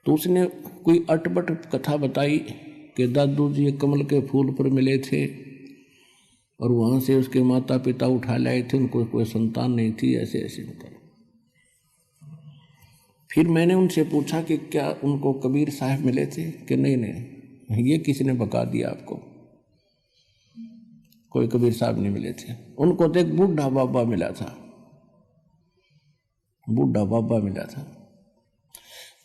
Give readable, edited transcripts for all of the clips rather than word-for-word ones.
तो उसने कोई अटपट कथा बताई कि दादू जी कमल के फूल पर मिले थे और वहाँ से उसके माता पिता उठा लाए थे, उनको कोई संतान नहीं थी, ऐसे ऐसे बताया। फिर मैंने उनसे पूछा कि क्या उनको कबीर साहब मिले थे कि नहीं नहीं, ये किसी ने बता दिया आपको, कोई कबीर साहब नहीं मिले थे। उनको तो एक बूढ़ा बाबा मिला था, बूढ़ा बाबा मिला था।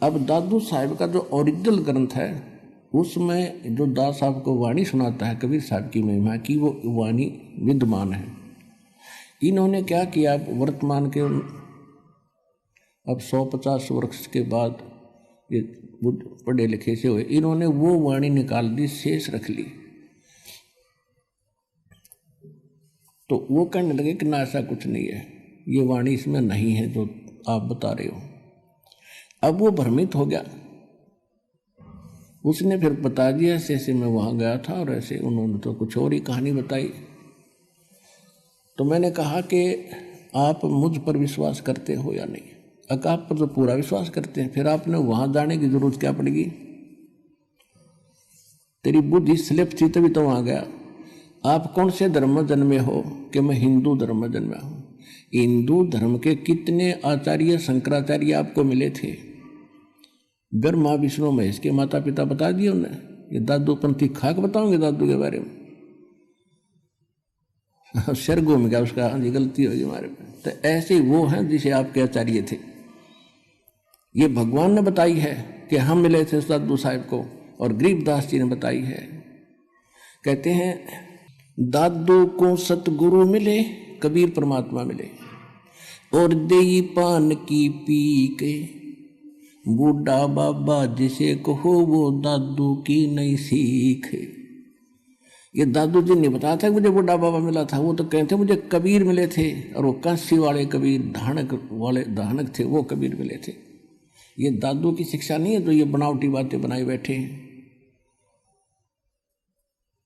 अब दादू साहब का जो ओरिजिनल ग्रंथ है उसमें जो दास साहब को वाणी सुनाता है कबीर साहब की महिमा की, वो वाणी विद्यमान है। इन्होंने क्या किया, वर्तमान के अब 150 वर्ष के बाद ये पढ़े लिखे से हुए, इन्होंने वो वाणी निकाल दी, शेष रख ली। तो वो कहने लगे कि ना ऐसा कुछ नहीं है, ये वाणी इसमें नहीं है जो आप बता रहे हो। अब वो भ्रमित हो गया, उसने फिर बता दिया ऐसे ऐसे मैं वहाँ गया था और ऐसे, उन्होंने तो कुछ और ही कहानी बताई। तो मैंने कहा कि आप मुझ पर विश्वास करते हो या नहीं? अगर आप पर तो पूरा विश्वास करते हैं, फिर आपने वहाँ जाने की जरूरत क्या पड़ेगी? तेरी बुद्धि स्लिप थी तभी तो वहाँ गया। आप कौन से धर्म में जन्मे हो? कि मैं हिंदू धर्म में जन्मा हूँ। हिंदू धर्म के कितने आचार्य शंकराचार्य आपको मिले थे? ब्रह्मा विष्णु महेश के माता पिता बता दिए उन्हें। ये दादू पंथी खाक बताओगे दादू के बारे में? सिर घूम गया उसका, ये गलती होगी हमारे में। तो ऐसे वो हैं जिसे आपके आचार्य थे। ये भगवान ने बताई है कि हम मिले थे दादू साहब को, और गरीबदास जी ने बताई है। कहते हैं दादू को सतगुरु मिले, कबीर परमात्मा मिले, और देई पान की पी के, बूढ़ा बाबा जिसे कहो वो दादू की नई सीख। ये दादू जी ने बताया था कि मुझे बूढ़ा बाबा मिला था, वो तो कहते मुझे कबीर मिले थे, और वो काशी वाले कबीर, धानक वाले धानक थे, वो कबीर मिले थे। ये दादू की शिक्षा नहीं है जो ये बनावटी बातें बनाई बैठे हैं।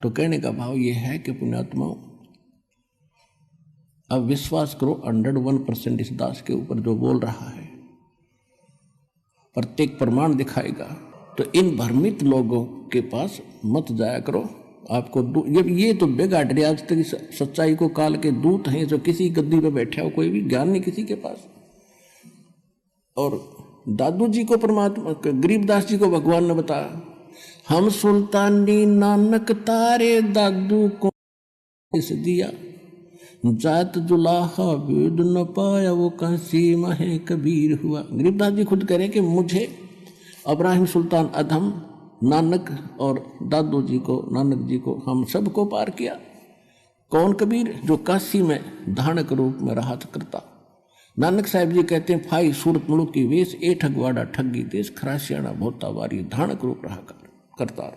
तो कहने का भाव ये है कि पुण्यात्माओं, अब विश्वास करो 101% इस दास के ऊपर जो बोल रहा है, प्रत्येक प्रमाण दिखाएगा। तो इन भ्रमित लोगों के पास मत जाया करो। आपको ये तो बेगाड़ रहे आज तक सच्चाई को, काल के दूत हैं जो किसी गद्दी पे बैठे हो, कोई भी ज्ञान नहीं किसी के पास। और दादू जी को परमात्मा, गरीबदास जी को भगवान ने बताया, हम सुल्तानी नानक तारे दादू को इस दिया, जात जुलाहा वेद न पाया वो काशी महे कबीर हुआ। गरीबदास जी खुद कह रहे हैं कि मुझे इब्राहिम सुल्तान अधम, नानक और दादू जी को, नानक जी को, हम सबको पार किया। कौन कबीर? जो काशी में धानक रूप में रहा करता। नानक साहब जी कहते हैं फाई सूरत मुल्क की वेश, ए ठगवाड़ा ठगी देश, खरासियाना भोता वारी, धानक रूप रहा करता।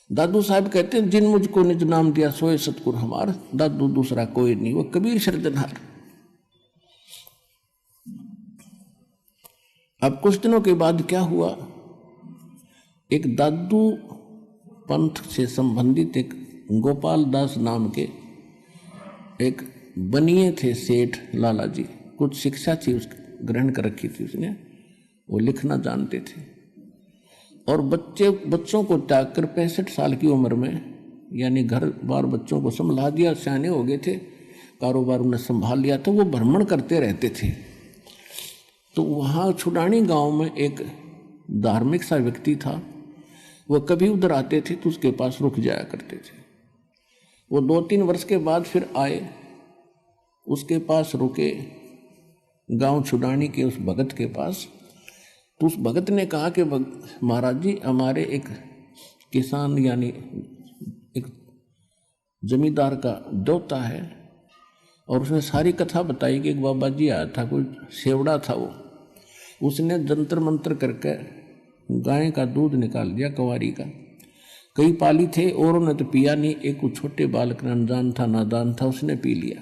दादू साहब कहते हैं जिन मुझको निज नाम दिया सोए सतगुर हमार, दादू दूसरा कोई नहीं, वो कबीर सृजनहार। अब कुछ दिनों के बाद क्या हुआ, एक दादू पंथ से संबंधित एक गोपाल दास नाम के एक बनिए थे सेठ लाला जी, कुछ शिक्षा थी उस ग्रहण कर रखी थी उसने, वो लिखना जानते थे, और बच्चों को त्याग कर 65 साल की उम्र में, यानी घर बार बच्चों को संभाल दिया, सियाने हो गए थे, कारोबार उन्हें संभाल लिया, तो वो भ्रमण करते रहते थे। तो वहाँ छुडानी गांव में एक धार्मिक सा व्यक्ति था, वो कभी उधर आते थे तो उसके पास रुक जाया करते थे। वो 2-3 वर्ष के बाद फिर आए, उसके पास रुके, गांव छुडानी के उस भगत के पास। तो उस भगत ने कहा कि महाराज जी, हमारे एक किसान यानी एक जमींदार का दोता है, और उसने सारी कथा बताई कि एक बाबा जी आया था, कोई सेवड़ा था, वो उसने जंतर मंत्र करके गाय का दूध निकाल दिया, कुंवारी का। कई पाली थे और उन्होंने तो पिया नहीं, एक छोटे बालक अनजान था, नादान था, उसने पी लिया,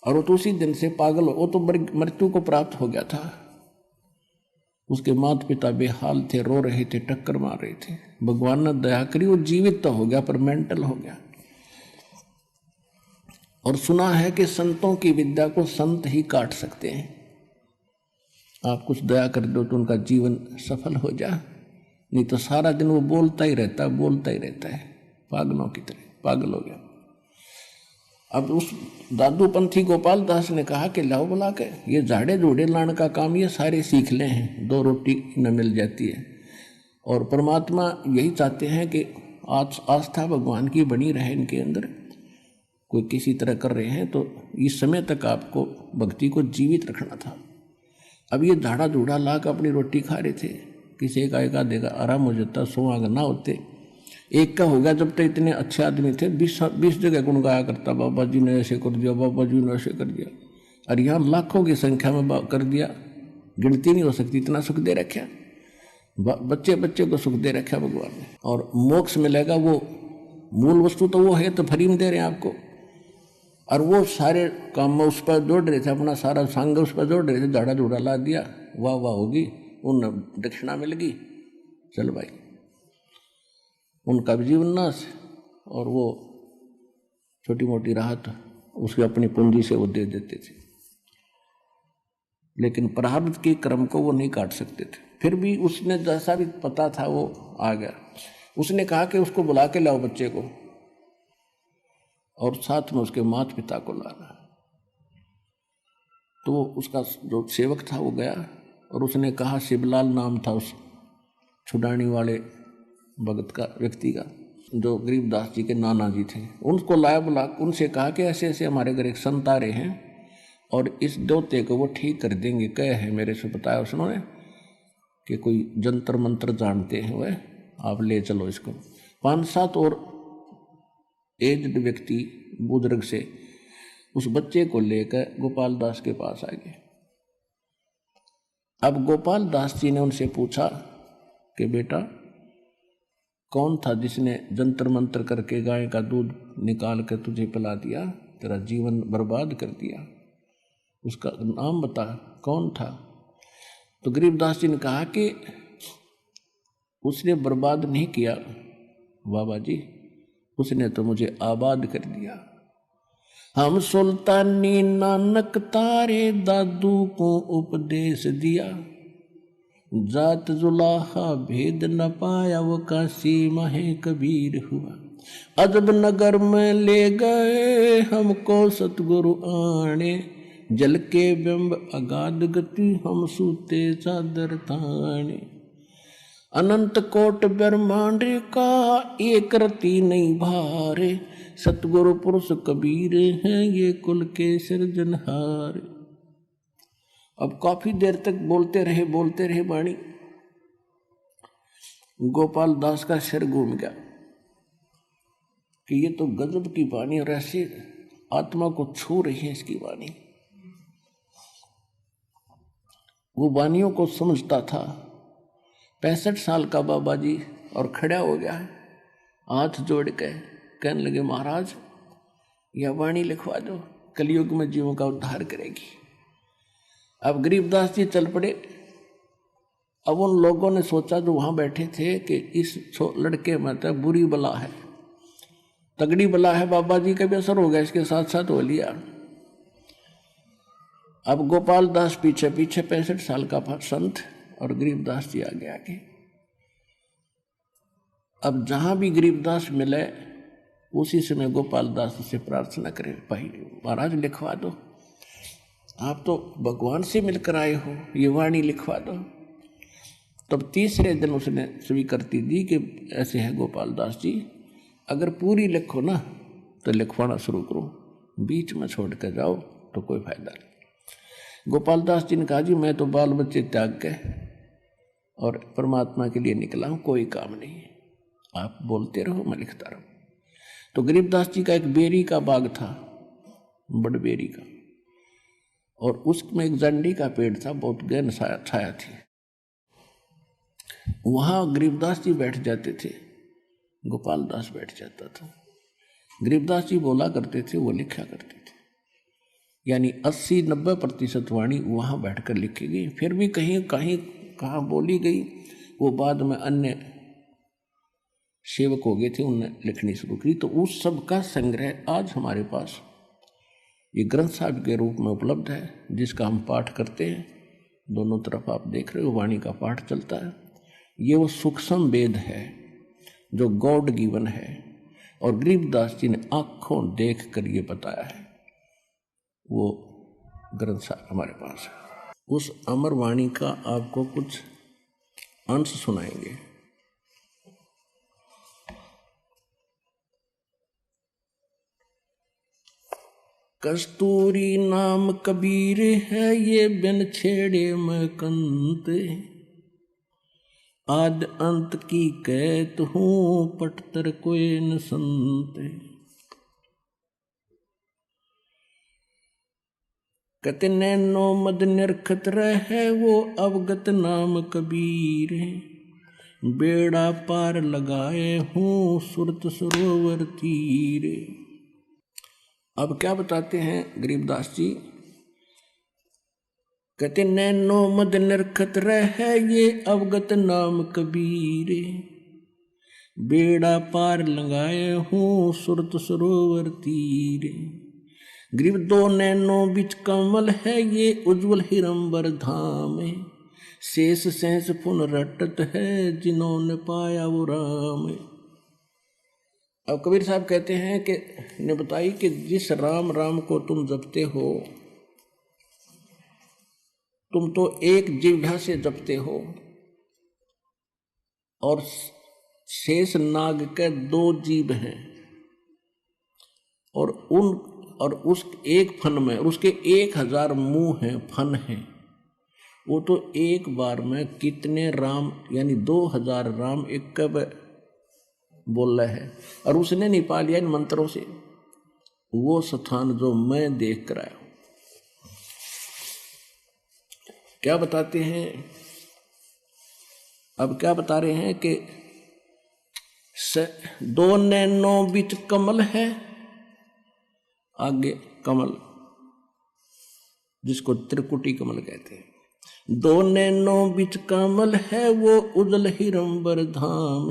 और वो तो उसी दिन से पागल हो, वो तो मृत्यु को प्राप्त हो गया था। उसके माता पिता बेहाल थे, रो रहे थे, टक्कर मार रहे थे। भगवान ने दया करी, वो जीवित तो हो गया पर मेंटल हो गया। और सुना है कि संतों की विद्या को संत ही काट सकते हैं। आप कुछ दया कर दो तो उनका जीवन सफल हो जाए, नहीं तो सारा दिन वो बोलता ही रहता है पागलों की तरह, पागल हो गया। अब उस दादूपंथी गोपाल दास ने कहा कि लाओ बुला के ये झाड़े झूड़े लाने का काम ये सारे सीख ले हैं, 2 रोटी न मिल जाती है। और परमात्मा यही चाहते हैं कि आस्था भगवान की बनी रहे इनके अंदर, कोई किसी तरह कर रहे हैं तो इस समय तक आपको भक्ति को जीवित रखना था। अब ये झाड़ा झूड़ा ला कर अपनी रोटी खा रहे थे, किसी का एक आधे का आराम हो जाता, 100 आगे ना होते, एक का होगा। जब तक इतने अच्छे आदमी थे 20 जगह गुण गाया करता, बाबा जी ने ऐसे कर दिया, बाबा जी ने ऐसे कर दिया। और यहाँ लाखों की संख्या में कर दिया, गिनती नहीं हो सकती, इतना सुख दे रखा, बच्चे बच्चे को सुख दे रखा भगवान ने। और मोक्ष मिलेगा, वो मूल वस्तु तो वो है, तो फ्री में दे रहे हैं आपको। और वो सारे काम में उस पर जोड़ रहे थे, अपना सारा संग उस पर जोड़ रहे थे, झाड़ा झूड़ा ला दिया, वाह वाह होगी, उन दक्षिणा मिल गई, चल भाई, उनका भी जीवन नाश, और वो छोटी मोटी राहत उसकी अपनी पूंजी से वो दे देते थे। लेकिन प्रारब्ध के क्रम को वो नहीं काट सकते थे। फिर भी उसने जैसा भी पता था वो आ गया। उसने कहा कि उसको बुला के लाओ बच्चे को, और साथ में उसके माता पिता को लाना। तो उसका जो सेवक था वो गया, और उसने कहा, शिवलाल नाम था उस छुड़ानी वाले भगत का, व्यक्ति का, जो गरीबदास जी के नाना जी थे। उनको लाया, बुला, उनसे कहा कि ऐसे ऐसे हमारे घर एक संत आ रहे हैं और इस दोते को वो ठीक कर देंगे। कहे है, मेरे से बताया उसने कि कोई जंतर मंत्र जानते हैं वह, आप ले चलो इसको। 5-7 और एज्ड व्यक्ति बुजुर्ग से उस बच्चे को लेकर गोपाल दास के पास आ गए। अब गोपाल दास जी ने उनसे पूछा कि बेटा, कौन था जिसने जंतर मंत्र करके गाय का दूध निकाल कर तुझे पिला दिया, तेरा जीवन बर्बाद कर दिया, उसका नाम बता, कौन था? तो गरीबदास जी ने कहा कि उसने बर्बाद नहीं किया बाबा जी, उसने तो मुझे आबाद कर दिया। हम सुल्तानी नानक तारे दादू को उपदेश दिया, जात जुलाहा भेद न पाया वो काशी माहे कबीर हुआ। अजब नगर में ले गए हमको सतगुरु आने, जल के बिंब अगाध गति हम सूते चादर ताने। अनंत कोट ब्रह्मांड का एक रति नहीं भारे, सतगुरु पुरुष कबीर हैं ये कुल के सिरजनहार। अब काफी देर तक बोलते रहे वाणी। गोपाल दास का सिर घूम गया कि ये तो गजब की वाणी, और ऐसे आत्मा को छू रही है इसकी वाणी। वो वाणियों को समझता था। 65 साल का बाबा जी, और खड़ा हो गया है, हाथ जोड़ के कहने लगे, महाराज यह वाणी लिखवा दो, कलयुग में जीवों का उद्धार करेगी। अब गरीबदास जी चल पड़े। अब उन लोगों ने सोचा जो वहां बैठे थे कि इस लड़के में तो बुरी बला है, तगड़ी बला है, बाबा जी का भी असर हो गया, इसके साथ साथ हो लिया। अब गोपाल दास पीछे पीछे, 65 साल का संत, और गरीबदास जी आगे। अब जहां भी गरीबदास मिले उसी समय गोपाल दास से प्रार्थना करे, भाई महाराज लिखवा दो, आप तो भगवान से मिलकर आए हो, ये वाणी लिखवा दो। तब तीसरे दिन उसने स्वीकृति दी कि ऐसे है गोपाल दास जी, अगर पूरी लिखो ना तो लिखवाना शुरू करो, बीच में छोड़ कर जाओ तो कोई फायदा नहीं। गोपाल दास जी ने कहा, जी मैं तो बाल बच्चे त्याग के और परमात्मा के लिए निकला हूं, कोई काम नहीं है, आप बोलते रहो मैं लिखता रहूं। तो गरीबदास जी का एक बेरी का बाग था, बड़ बेरी का, और उसमें एक जंडी का पेड़ था, बहुत गहन छाया थी। वहां गरीबदास जी बैठ जाते थे, गोपाल दास बैठ जाता था। गरीबदास जी बोला करते थे, वो लिखा करते थे, यानी 80-90% वाणी वहां बैठकर लिखी गई। फिर भी कहीं कहाँ बोली गई, वो बाद में अन्य सेवक हो गए थे, उनने लिखनी शुरू की। तो उस सब का संग्रह आज हमारे पास ये ग्रंथ साहिब के रूप में उपलब्ध है, जिसका हम पाठ करते हैं, दोनों तरफ आप देख रहे हो वाणी का पाठ चलता है। ये वो सूक्ष्म वेद है जो गॉड गिवन है, और गरीबदास जी ने आंखों देख कर ये बताया है। वो ग्रंथ साहब हमारे पास है। उस अमर वाणी का आपको कुछ अंश सुनाएंगे। कस्तूरी नाम कबीर है, ये बिन छेड़े मैं कंत, आद अंत की कहत हूँ पटतर कोई न संत। कहते नैनो मद निरखत रहे वो अवगत नाम कबीर, बेड़ा पार लगाए हूँ सुरत सरोवर तीर। अब क्या बताते हैं गरीबदास जी? कहते नैनो मद निरखत रहे ये अवगत नाम कबीर, बेड़ा पार लगाए हूँ सुरत सरोवर तीर। गरीब दो नैनो बिच कमल है, ये उज्जवल हिरंबर धाम, शेष सहस पुन रटत है जिन्होंने पाया वो राम। अब कबीर साहब कहते हैं कि ने बताई कि जिस राम राम को तुम जपते हो, तुम तो एक जिह्वा से जपते हो, और शेष नाग के 2 जीभ हैं, और उस एक फन में, और उसके 1000 मुंह हैं, फन हैं। वो तो एक बार में कितने राम यानी 2000 राम एक कब बोल रहा है, और उसने नहीं पा लिया इन मंत्रों से वो स्थान जो मैं देख कर आया हूं। क्या बताते हैं? अब क्या बता रहे हैं कि 2 नैनो बिच कमल है, आगे कमल जिसको त्रिकुटी कमल कहते हैं, 2 नैनो बिच कमल है वो उजल हिरंबर धाम,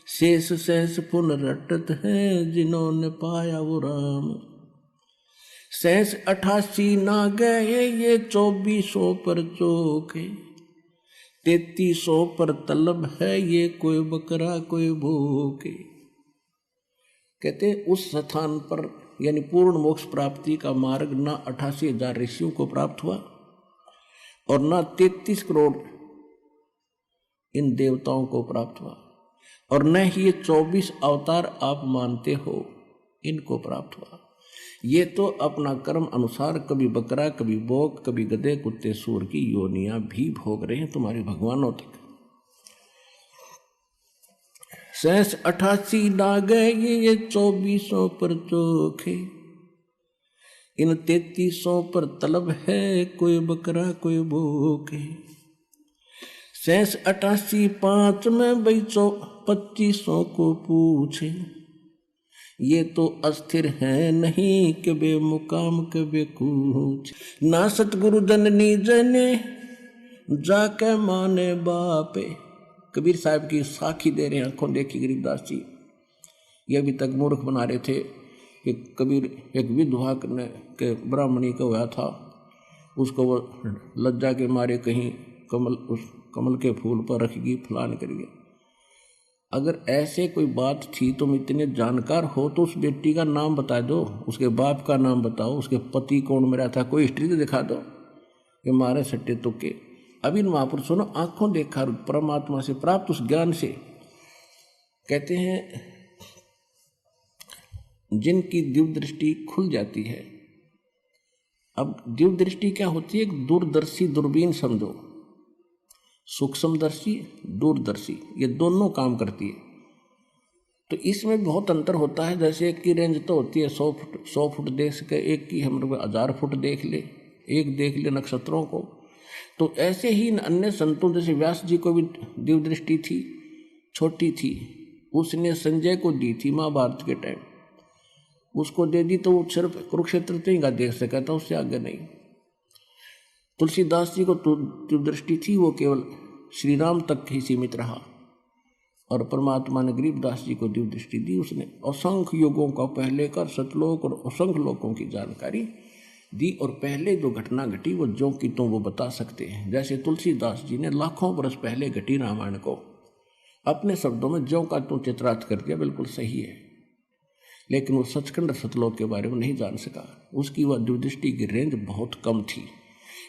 शेष सहस पुन रटत है जिन्होंने पाया वो राम। सहस 88 ना गए ये 2400 पर चोखे, 3300 पर तलब है ये कोई बकरा कोई भूखे। कहते उस स्थान पर यानी पूर्ण मोक्ष प्राप्ति का मार्ग ना 88,000 ऋषियों को प्राप्त हुआ, और ना 33 करोड़ इन देवताओं को प्राप्त हुआ, और न ही ये 24 अवतार आप मानते हो इनको प्राप्त हुआ। ये तो अपना कर्म अनुसार कभी बकरा, कभी बोक, कभी गधे, कुत्ते, सूर की योनियां भी भोग रहे हैं तुम्हारे भगवानों तक। सहस 88 ना गए ये 2400 पर चोखे, इन 3300 पर तलब है कोई बकरा कोई भूखे। सहस 88 5 में भाई 2500 को पूछे, ये तो अस्थिर है नहीं के बेमुकाम के बेकूच। ना सतगुरु जननी जने जाके माने बापे। कबीर साहब की साखी दे रहे हैं, आंखों देखी गरीबदास जी। ये अभी तक मूर्ख बना रहे थे कि कबीर एक विधवा के ब्राह्मणी का हुआ था, उसको वो लज्जा के मारे कहीं उस कमल के फूल पर रखेगी फलान करिए। अगर ऐसे कोई बात थी, तुम इतने जानकार हो तो उस बेटी का नाम बता दो, उसके बाप का नाम बताओ, उसके पति कौन मरा था, कोई हिस्ट्री तो दिखा दो कि मारे सट्टे तुक्के। अभी इन महापुरुषों ने आंखों देखा परमात्मा से प्राप्त उस ज्ञान से। कहते हैं जिनकी दिव्य दृष्टि खुल जाती है। अब दिव्य दृष्टि क्या होती है? एक दूरदर्शी दूरबीन समझो, सूक्ष्मदर्शी दूरदर्शी, ये दोनों काम करती है। तो इसमें बहुत अंतर होता है। जैसे एक की रेंज तो होती है 100 फुट देख सके, एक की हम लोग 1000 फुट देख ले, एक देख ले नक्षत्रों को। तो ऐसे ही अन्य संतों जैसे व्यास जी को भी दिव्य दृष्टि थी, छोटी थी, उसने संजय को दी थी महाभारत के टाइम, उसको दे दी तो वो सिर्फ कुरुक्षेत्र तक ही देख सका था, उससे आगे नहीं। तुलसीदास जी को दिव्य दृष्टि थी, वो केवल श्री राम तक ही सीमित रहा, और परमात्मा ने गरीबदास जी को दिव्य दृष्टि दी। उसने असंख्य युगों का पहले का सतलोक और असंख्य लोकों की जानकारी दी और पहले जो घटना घटी वो जो की तो वो बता सकते हैं। जैसे तुलसीदास जी ने लाखों वर्ष पहले घटी रामायण को अपने शब्दों में जो का तो चित्रार्थ कर दिया, बिल्कुल सही है, लेकिन वो सचखंड सतलोक के बारे में नहीं जान सका। उसकी वह दिव्यदृष्टि की रेंज बहुत कम थी।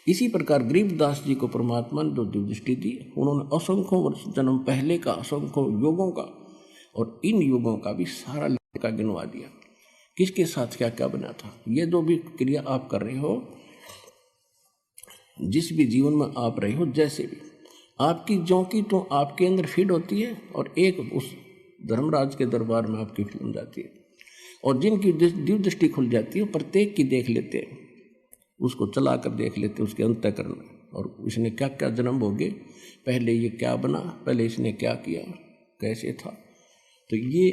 इसी प्रकार गरीबदास जी को परमात्मा ने जो दिव्यदृष्टि दी, उन्होंने असंख्यों वर्ष जन्म पहले का, असंख्यों युगों का और इन युगों का भी सारा लेखा गिनवा दिया, किसके साथ क्या क्या बना था। ये जो भी क्रिया आप कर रहे हो, जिस भी जीवन में आप रहे हो, जैसे भी आपकी जो की तो आपके अंदर फीड होती है और एक उस धर्मराज के दरबार में आपकी फिल्म जाती है, और जिनकी दिव्य दृष्टि खुल जाती है प्रत्येक की देख लेते हैं, उसको चला कर देख लेते उसके अंतःकरण में, और इसने क्या क्या जन्म भोगे, पहले ये क्या बना, पहले इसने क्या किया, कैसे था। तो ये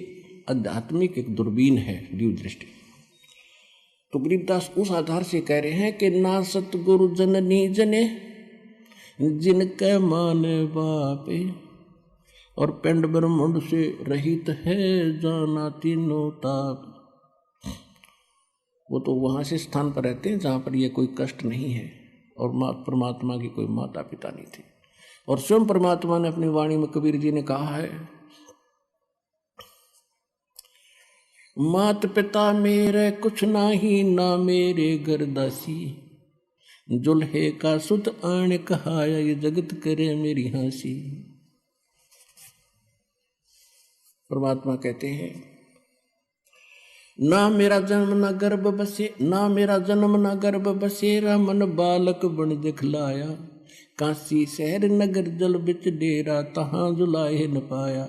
आध्यात्मिक एक दूरबीन है दिव्य दृष्टि। तो गरीबदास उस आधार से कह रहे हैं कि ना सतगुरु जननी जने जिनके माने बापे, और पिंड ब्रह्मांड से रहित है जाना तीनों ताप। वो तो वहाँ से स्थान पर रहते हैं जहाँ पर ये कोई कष्ट नहीं है, और परमात्मा की कोई माता पिता नहीं थे। और स्वयं परमात्मा ने अपनी वाणी में, कबीर जी ने कहा है, मात पिता मेरे कुछ नाही, ना मेरे घर दासी, जुल्हे का सुत आण कहाया, ये जगत करे मेरी हंसी। परमात्मा कहते हैं, ना मेरा जन्म ना गर्भ बसे, ना मेरा जन्म ना गर्भ बसेरा, मन बालक बन दिखलाया, काशी शहर नगर जल बिच डेरा, तहां जुलाए न पाया।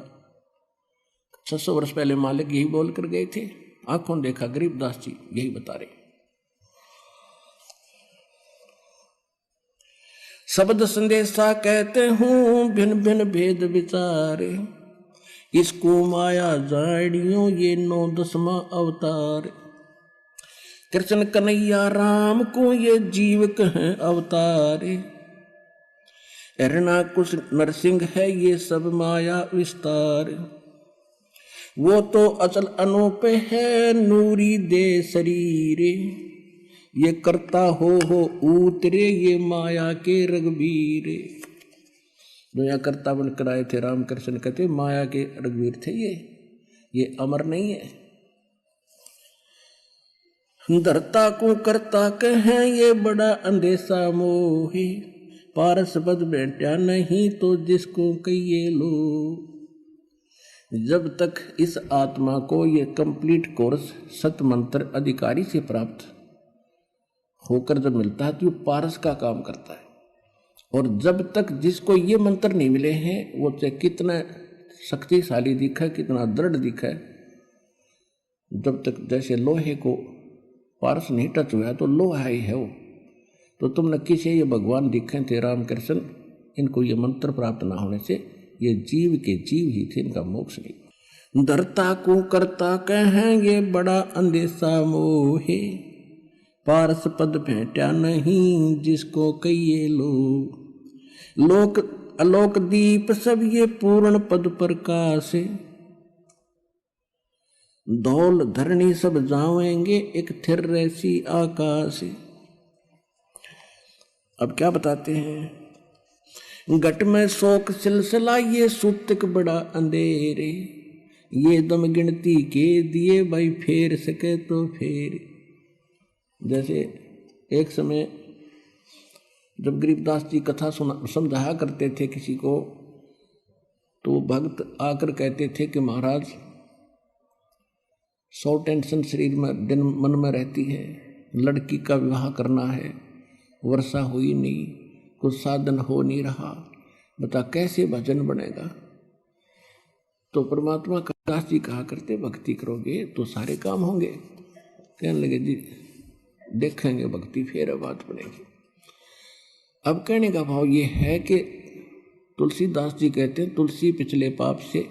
600 वर्ष पहले मालिक यही बोल कर गए थे, आंखों देखा गरीबदास जी यही बता रहे। शब्द संदेशा कहते हूँ भिन्न भिन्न भेद विचारे, इसको माया जाड़ियों ये 9-10वां अवतार, कृष्ण कन्हैया राम को ये जीव कहें अवतारे, हिरणाकुश नरसिंह है ये सब माया विस्तार, वो तो अचल अनूप है नूरी दे शरीरे, ये करता हो उतरे ये माया के रघुवीरे। दुनिया करता बनकर आए थे रामकृष्ण, कहते माया के रघुवीर थे ये अमर नहीं है। धरता को करता कहें ये बड़ा अंदेशा मोहे, पारस पद बैठा नहीं तो जिसको कहिए लो। जब तक इस आत्मा को ये कंप्लीट कोर्स सत मंत्र अधिकारी से प्राप्त होकर जब मिलता है तो ये पारस का काम करता है, और जब तक जिसको ये मंत्र नहीं मिले हैं वो चाहे कितना शक्तिशाली दिखा, कितना दृढ़ दिखा, जब तक जैसे लोहे को पारस नहीं टच हुआ तो लोहा ही है वो। तो तुमने किसे ये भगवान दिखे थे रामकृष्ण, इनको ये मंत्र प्राप्त ना होने से ये जीव के जीव ही थे, इनका मोक्ष नहीं। धरता को करता कहेंगे बड़ा अंदेशा मोहे, पारस पद भेंटा नहीं जिसको कहिए लो। लोक अलोक दीप सब ये पूर्ण पद प्रकाश, धौल धरणी सब जावेंगे एक थिर रैसी आकाश। अब क्या बताते हैं, घट में शोक सिलसिला ये सूतक बड़ा अंधेरे, ये दम गिनती के दिए भाई फेर सके तो फेर। जैसे एक समय जब गरीबदास जी कथा समझाया करते थे किसी को, तो भक्त आकर कहते थे कि महाराज 100 टेंशन शरीर में दिन मन में रहती है, लड़की का विवाह करना है, वर्षा हुई नहीं, कुछ साधन हो नहीं रहा, बता कैसे भजन बनेगा। तो परमात्मा का दास जी कहा करते, भक्ति करोगे तो सारे काम होंगे। कहने लगे जी देखेंगे भक्ति फिर बात बनेगी। अब कहने का भाव ये है कि तुलसीदास जी कहते हैं, तुलसी पिछले पाप से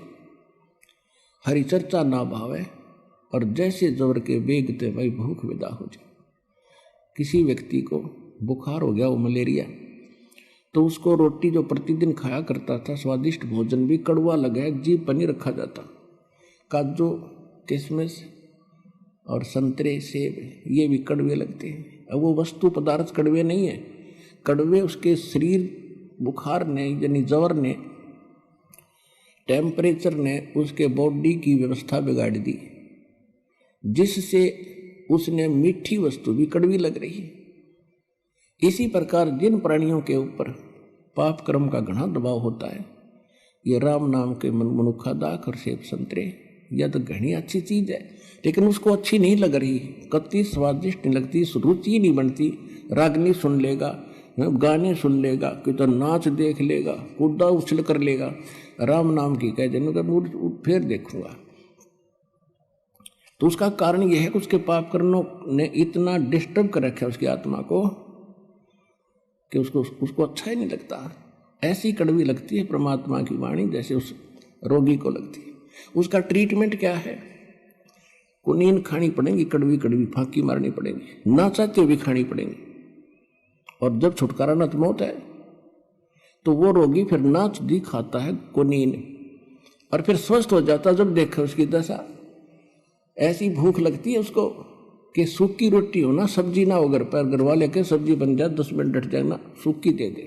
हरि चर्चा ना भावे, और जैसे जबर के बेगते भाई भूख विदा हो जाए। किसी व्यक्ति को बुखार हो गया, वो मलेरिया, तो उसको रोटी जो प्रतिदिन खाया करता था, स्वादिष्ट भोजन भी कड़वा लगा, जीभ पर नहीं रखा जाता। काजू किशमिश और संतरे सेब ये भी कड़वे लगते हैं, अब वो वस्तु पदार्थ कड़वे नहीं है, कड़वे उसके शरीर बुखार ने यानी ज्वर ने, टेम्परेचर ने उसके बॉडी की व्यवस्था बिगाड़ दी, जिससे उसने मीठी वस्तु भी कड़वी लग रही। इसी प्रकार जिन प्राणियों के ऊपर पाप कर्म का घना दबाव होता है, ये राम नाम के मनुखा दाख और सेब संतरे, यह तो घनी अच्छी चीज है, लेकिन उसको अच्छी नहीं लग रही, कतई स्वादिष्ट नहीं लगती, रुचि नहीं बनती। रागनी सुन लेगा, गाने सुन लेगा, कि तो नाच देख लेगा, कूदा उछल कर लेगा, राम नाम की कह देने का फिर देखूंगा। तो उसका कारण यह है कि उसके पाप कर्मों ने इतना डिस्टर्ब कर रखा है उसकी आत्मा को कि उसको अच्छा ही नहीं लगता। ऐसी कड़वी लगती है परमात्मा की वाणी जैसे उस रोगी को लगती है। उसका ट्रीटमेंट क्या है? कुनीन खानी पड़ेगी, कड़वी कड़वी फांकी मारनी पड़ेगी, ना चाहते हुए भी खानी पड़ेगी। और जब छुटकारा न मौत है तो वो रोगी फिर नाच दी खाता है कुनीन, और फिर स्वस्थ हो जाता जब देखा उसकी दशा। ऐसी भूख लगती है उसको कि सूखी रोटी हो ना, सब्जी ना हो घर पर, घर वाले के सब्जी बन जाए 10 मिनट डट जाए ना, सूखी दे दे।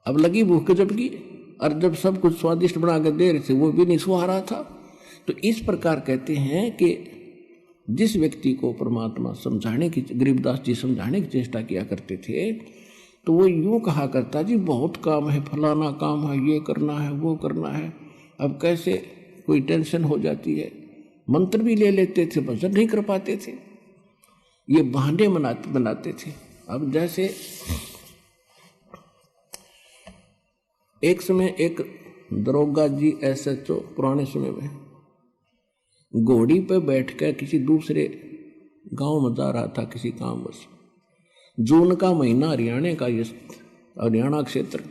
अब लगी भूख जबकि, और जब सब कुछ स्वादिष्ट बना कर दे रहे थे वो भी नहीं सुहा रहा था। तो इस प्रकार कहते हैं कि जिस व्यक्ति को परमात्मा समझाने की, गरीबदास जी समझाने की चेष्टा किया करते थे, तो वो यूं कहा करता, जी बहुत काम है, फलाना काम है, ये करना है, वो करना है। अब कैसे कोई टेंशन हो जाती है, मंत्र भी ले लेते थे, भजन नहीं कर पाते थे, ये बहाने बनाते थे। अब जैसे एक समय एक दरोगा जी SHO पुराने समय में घोड़ी पे बैठकर किसी दूसरे गांव में जा रहा था किसी कामवश। जून का महीना, हरियाणा क्षेत्र,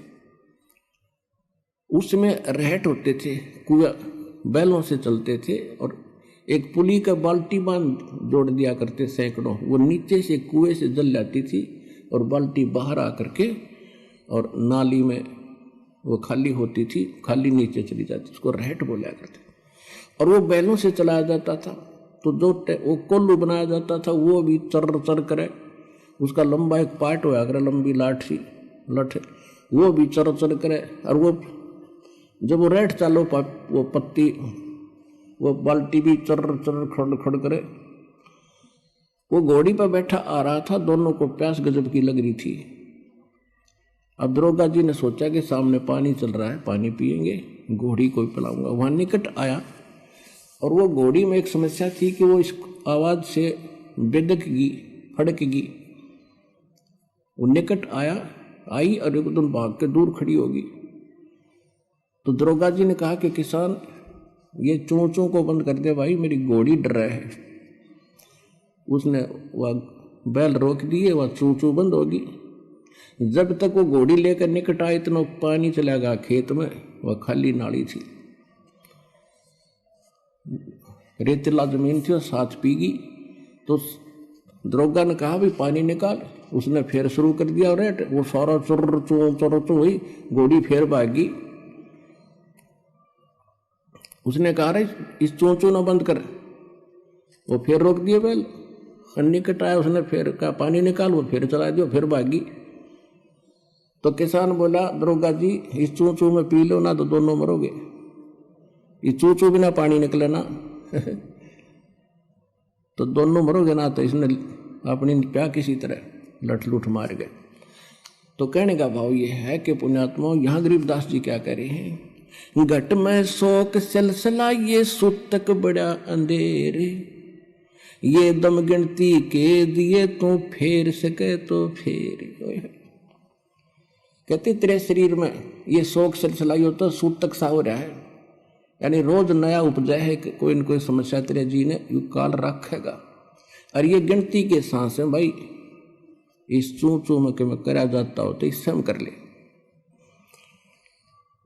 उसमें रहट होते थे, कुएं बैलों से चलते थे, और एक पुली का बाल्टी बांध जोड़ दिया करते सैकड़ों, वो नीचे से कुएं से जल जाती थी और बाल्टी बाहर आकर के और नाली में वो खाली होती थी, खाली नीचे चली जाती, उसको रहट बोला करते। और वो बैलों से चलाया जाता था, तो जो वो कोल्लू बनाया जाता था वो भी चर चर करे, उसका लंबा एक पार्ट होया करे, लंबी लाठी लठ, वो भी चर चर करे। और वो जब वो रहट चालो वो पत्ती, वो बाल्टी भी चर चर खड़ खड़ करे। वो घोड़ी पर बैठा आ रहा था, दोनों को प्यास गजब की लग रही थी। अब दरोगा जी ने सोचा कि सामने पानी चल रहा है, पानी पिएंगे, घोड़ी को पिलाऊंगा। वहां निकट आया, और वो घोड़ी में एक समस्या थी कि वो इस आवाज से बेदकगी, फड़कगी। वो निकट आई और एकदम भाग के दूर खड़ी होगी। तो दरोगा जी ने कहा कि किसान, ये चोंचों को बंद कर दे भाई, मेरी घोड़ी डर रहा है। उसने वह बैल रोक दिए, वह चोंचों बंद होगी। जब तक वो घोड़ी लेकर निकट आए, इतना पानी चला गया खेत में, वह खाली नाली थी, रेतीला जमीन थी, और साथ पीगी। तो दरोगा ने कहा भी पानी निकाल, उसने फिर शुरू कर दिया, और वो सारा चुर चुर हुई, घोड़ी फिर भागी। उसने कहा रे इस चोंचो ना बंद कर, वो फिर रोक दिए बैल। निकट आया, उसने फिर कहा पानी निकाल, वो फिर चला दिया, फिर भागी। तो किसान बोला, दरोगा जी इस चोंचो में पी लो ना तो दोनों मरोगे, ये चोंचो बिना पानी निकले ना तो दोनों मरोगे ना। तो इसने अपनी प्या किसी तरह लठ लुठ मार गए। तो कहने का भाव ये है कि पुण्यात्मा, यहाँ गरीबदास जी क्या कह रहे हैं, घट में शोक सिलसिला ये सूतक बड़ा अंधेरे, ये दम गिनती के दिए तो फेर सके तो फेर। कहते तेरे शरीर में ये शोक सिलसिला होता है, सूतक सा हो रहा है, यानी रोज नया उपजा है कि कोई न कोई समस्या तेरे जी ने यू काल रखेगा। और ये गिनती के सांस है भाई, इस चू चू में कि मैं करा जाता हो तो इससे हम कर ले।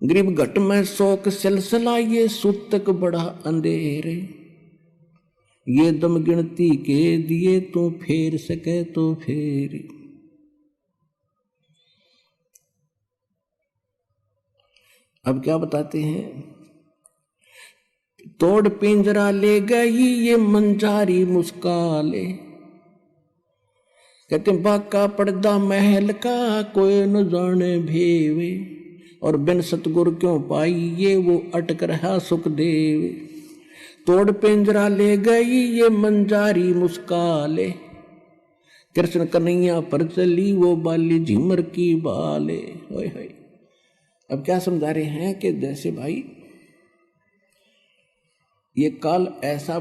गरीब घट में शोक सिलसिला ये सूतक बड़ा अंधेरे, ये दम गिनती के दिए तो फेर सके तो फेर। अब क्या बताते हैं, तोड़ पिंजरा ले गई ये मंजारी मुस्काले, कहते बाका पर्दा महल का कोई न जाने भेवे, और बिन सतगुर क्यों पाई ये वो अटक रहा सुखदेव। तोड़ पिंजरा ले गई ये मंजारी मुस्काले, कृष्ण कन्हैया पर चली वो बाली झिमर की बाले। होय होय। अब क्या समझा रहे हैं कि जैसे भाई ये काल ऐसा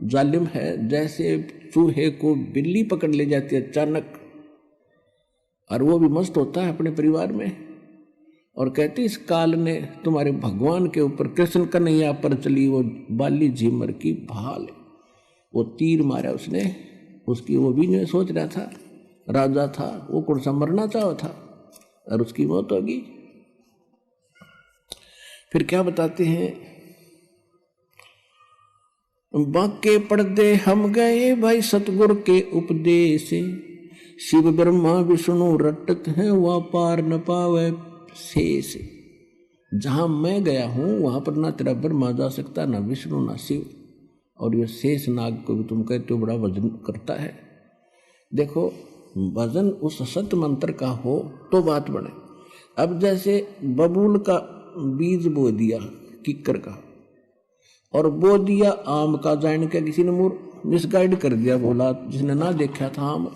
जालिम है, जैसे चूहे को बिल्ली पकड़ ले जाती है अचानक, और वो भी मस्त होता है अपने परिवार में, और कहती इस काल ने तुम्हारे भगवान के ऊपर कृष्ण कन्हैया पर चली वो बाली झिमर की भाल। वो तीर मारा उसने, उसकी वो भी नहीं सोच रहा था, राजा था वो, कौन सा मरना चाहा था, और उसकी मौत होगी। फिर क्या बताते हैं, बाके पर्दे हम गए भाई सतगुर के उपदेश, शिव ब्रह्मा विष्णु रटत हैं वह पार न पावे शेष। जहां मैं गया हूं वहां पर ना तेरा ब्रह्मा जा सकता, ना विष्णु ना शिव, और ये शेष नाग को भी तुम कहते हो बड़ा वजन करता है। देखो वजन उस सत्य मंत्र का हो तो बात बने। अब जैसे बबूल का बीज बो दिया किक्कर का, और बो दिया आम का, जान के किसी ने मिसगाइड कर दिया, बोला जिसने ना देखा था आम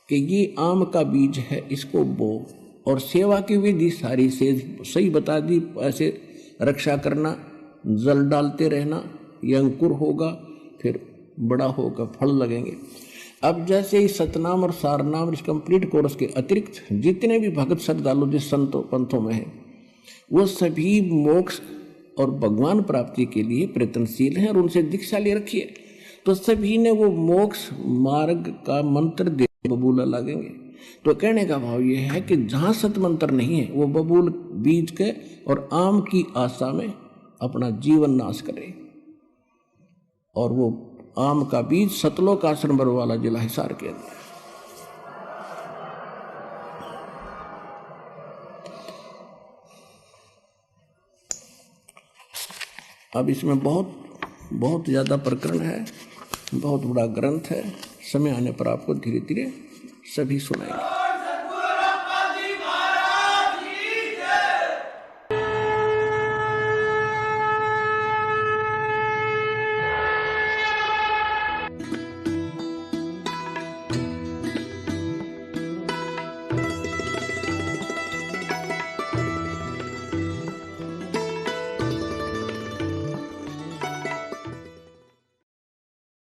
कि ये आम का बीज है, इसको बो, और सेवा की विधि सारी से सही बता दी, ऐसे रक्षा करना, जल डालते रहना, ये अंकुर होगा फिर बड़ा होगा, फल लगेंगे। अब जैसे ही सतनाम और सारनाम इस कंप्लीट कोर्स के अतिरिक्त जितने भी भगत श्रद्धालु जिस संतों पंथों में है, वो सभी मोक्ष और भगवान प्राप्ति के लिए प्रयत्नशील हैं, और उनसे दीक्षा ले रखिए तो सभी ने वो मोक्ष मार्ग का मंत्र दे बबूला लगेंगे। तो कहने का भाव ये है कि जहाँ सत मंत्र नहीं है वो बबूल बीज के और आम की आशा में अपना जीवन नाश करे, और वो आम का बीज सतलोक आश्रम बरवाला जिला हिसार के अंदर। अब इसमें बहुत बहुत ज़्यादा प्रकरण है, बहुत बड़ा ग्रंथ है, समय आने पर आपको धीरे धीरे सभी सुनाएंगे।